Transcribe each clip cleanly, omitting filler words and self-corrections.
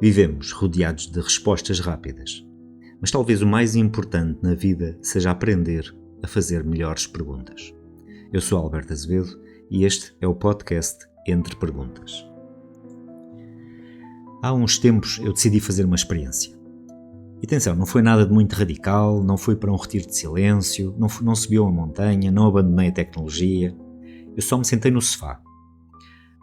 Vivemos rodeados de respostas rápidas, mas talvez o mais importante na vida seja aprender a fazer melhores perguntas. Eu sou Alberto Azevedo e este é o podcast Entre Perguntas. Há uns tempos eu decidi fazer uma experiência. E atenção, não foi nada de muito radical, não fui para um retiro de silêncio, não subi a uma montanha, não abandonei a tecnologia. Eu só me sentei no sofá.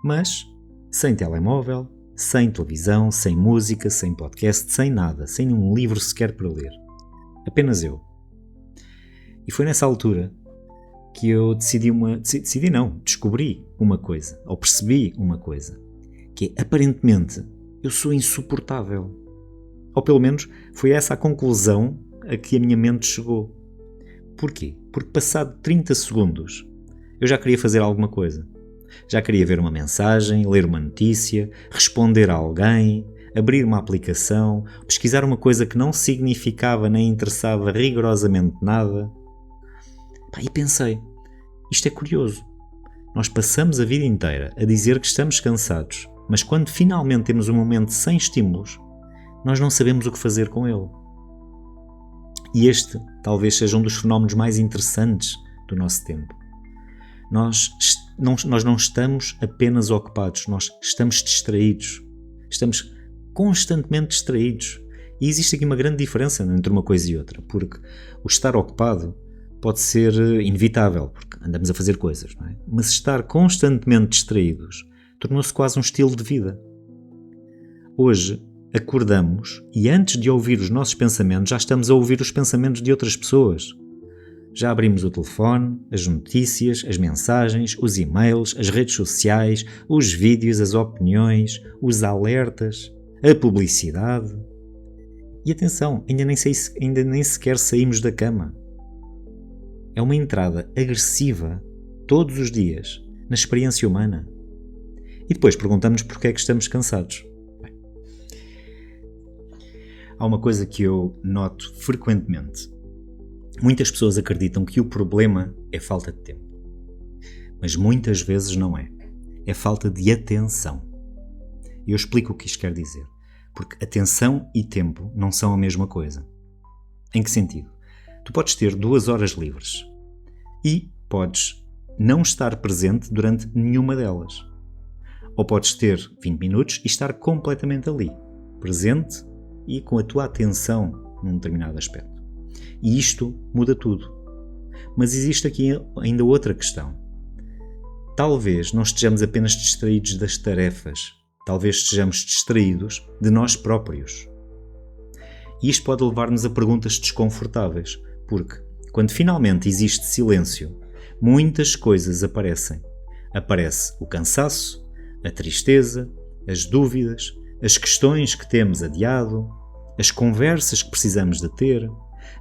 Mas sem telemóvel, sem televisão, sem música, sem podcast, sem nada, sem nenhum livro sequer para ler. Apenas eu. E foi nessa altura que eu descobri uma coisa, ou percebi uma coisa, que é, aparentemente, eu sou insuportável. Ou pelo menos foi essa a conclusão a que a minha mente chegou. Porquê? Porque passado 30 segundos eu já queria fazer alguma coisa. Já queria ver uma mensagem, ler uma notícia, responder a alguém, abrir uma aplicação, pesquisar uma coisa que não significava nem interessava rigorosamente nada. E pensei, isto é curioso. Nós passamos a vida inteira a dizer que estamos cansados, mas quando finalmente temos um momento sem estímulos, nós não sabemos o que fazer com ele. E este talvez seja um dos fenómenos mais interessantes do nosso tempo. Nós não estamos apenas ocupados, nós estamos distraídos. Estamos constantemente distraídos. E existe aqui uma grande diferença entre uma coisa e outra, porque o estar ocupado pode ser inevitável, porque andamos a fazer coisas, não é? Mas estar constantemente distraídos tornou-se quase um estilo de vida. Hoje acordamos e antes de ouvir os nossos pensamentos já estamos a ouvir os pensamentos de outras pessoas. Já abrimos o telefone, as notícias, as mensagens, os e-mails, as redes sociais, os vídeos, as opiniões, os alertas, a publicidade. E atenção, ainda nem sequer saímos da cama. É uma entrada agressiva, todos os dias, na experiência humana. E depois perguntamos porque é que estamos cansados. Há uma coisa que eu noto frequentemente. Muitas pessoas acreditam que o problema é falta de tempo. Mas muitas vezes não é. É falta de atenção. E eu explico o que isto quer dizer. Porque atenção e tempo não são a mesma coisa. Em que sentido? Tu podes ter 2 horas livres e podes não estar presente durante nenhuma delas. Ou podes ter 20 minutos e estar completamente ali, presente e com a tua atenção num determinado aspecto. E isto muda tudo. Mas existe aqui ainda outra questão. Talvez não estejamos apenas distraídos das tarefas, talvez estejamos distraídos de nós próprios. E isto pode levar-nos a perguntas desconfortáveis, porque quando finalmente existe silêncio, muitas coisas aparecem. Aparece o cansaço, a tristeza, as dúvidas, as questões que temos adiado, as conversas que precisamos de ter,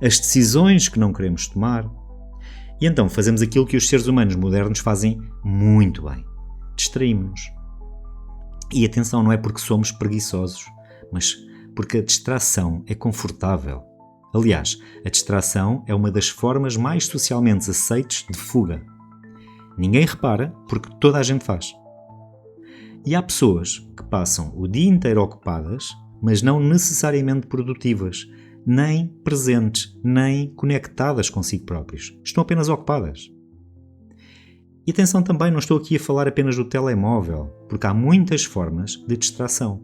as decisões que não queremos tomar. E então fazemos aquilo que os seres humanos modernos fazem muito bem. Distraímos-nos. E atenção, não é porque somos preguiçosos, mas porque a distração é confortável. Aliás, a distração é uma das formas mais socialmente aceites de fuga. Ninguém repara porque toda a gente faz. E há pessoas que passam o dia inteiro ocupadas, mas não necessariamente produtivas, nem presentes, nem conectadas consigo próprios. Estão apenas ocupadas. E atenção também, não estou aqui a falar apenas do telemóvel, porque há muitas formas de distração.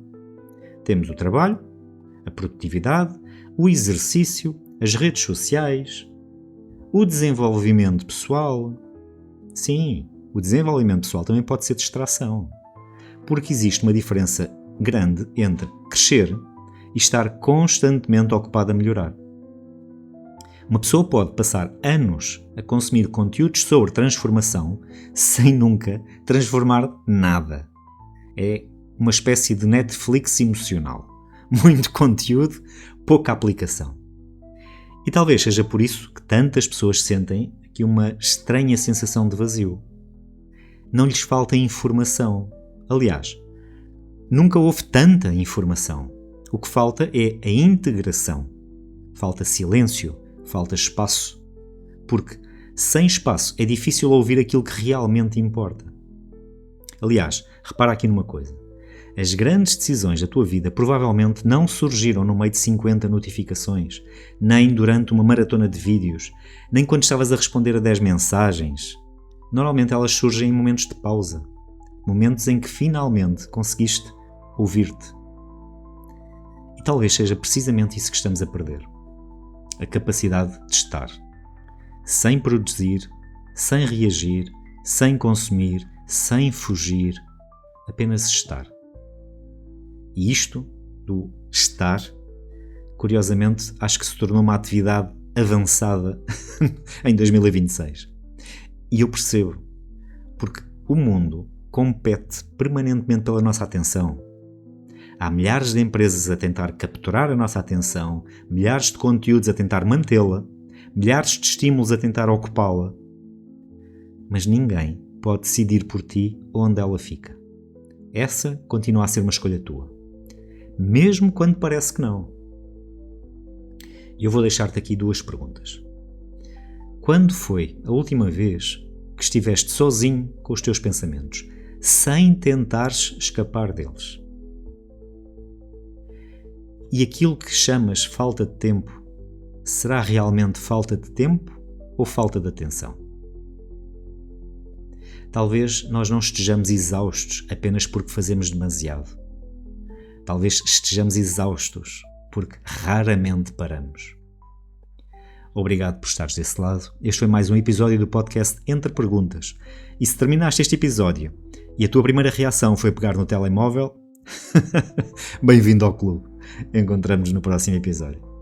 Temos o trabalho, a produtividade, o exercício, as redes sociais, o desenvolvimento pessoal. Sim, o desenvolvimento pessoal também pode ser distração, porque existe uma diferença grande entre crescer e estar constantemente ocupado a melhorar. Uma pessoa pode passar anos a consumir conteúdos sobre transformação sem nunca transformar nada. É uma espécie de Netflix emocional. Muito conteúdo, pouca aplicação. E talvez seja por isso que tantas pessoas sentem aqui uma estranha sensação de vazio. Não lhes falta informação. Aliás, nunca houve tanta informação. O que falta é a integração. Falta silêncio, falta espaço. Porque sem espaço é difícil ouvir aquilo que realmente importa. Aliás, repara aqui numa coisa. As grandes decisões da tua vida provavelmente não surgiram no meio de 50 notificações, nem durante uma maratona de vídeos, nem quando estavas a responder a 10 mensagens. Normalmente elas surgem em momentos de pausa, momentos em que finalmente conseguiste ouvir-te. E talvez seja precisamente isso que estamos a perder. A capacidade de estar. Sem produzir, sem reagir, sem consumir, sem fugir, apenas estar. E isto, do estar, curiosamente, acho que se tornou uma atividade avançada em 2026. E eu percebo, porque o mundo compete permanentemente pela nossa atenção. Há milhares de empresas a tentar capturar a nossa atenção, milhares de conteúdos a tentar mantê-la, milhares de estímulos a tentar ocupá-la. Mas ninguém pode decidir por ti onde ela fica. Essa continua a ser uma escolha tua. Mesmo quando parece que não. Eu vou deixar-te aqui 2 perguntas. Quando foi a última vez que estiveste sozinho com os teus pensamentos, sem tentares escapar deles? E aquilo que chamas falta de tempo, será realmente falta de tempo ou falta de atenção? Talvez nós não estejamos exaustos apenas porque fazemos demasiado. Talvez estejamos exaustos porque raramente paramos. Obrigado por estares desse lado. Este foi mais um episódio do podcast Entre Perguntas. E se terminaste este episódio e a tua primeira reação foi pegar no telemóvel, bem-vindo ao clube. Encontramos-nos no próximo episódio.